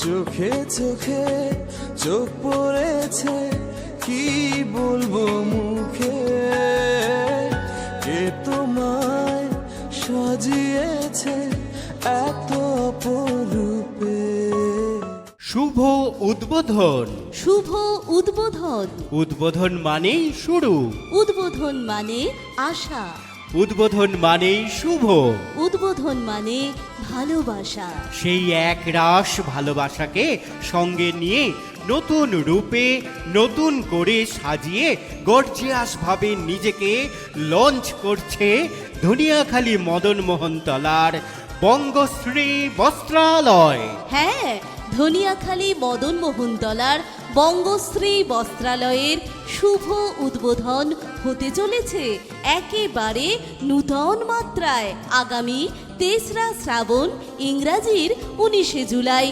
চোখে চোখে চোখ পড়েছে, কি বলবো মুখে, কে তোমায় সাজিয়েছে এত অপরূপে। শুভ উদ্বোধন। শুভ উদ্বোধন। উদ্বোধন মানেই শুরু, উদ্বোধন মানে আশা, উদ্বোধন মানেই শুভ। উদ্বোধন মানে ভালোবাসা। সেই এক রাস ভালোবাসাকে সঙ্গে নিয়ে নতুন রূপে নতুন করে সাজিয়ে গর্জিয়াস ভাবে নিজেকে লঞ্চ করছে ধনিয়াখালী মদন মোহন তলার বঙ্গশ্রী বস্ত্রালয়। হ্যাঁ, ধনিয়াখালী মদন মোহন তলার বঙ্গশ্রী বস্ত্রালয়ের শুভ উদ্বোধন হতে চলেছে একেবারে নূতন মাত্রায় আগামী ৩রা শ্রাবণ ইংরাজির ১৯শে জুলাই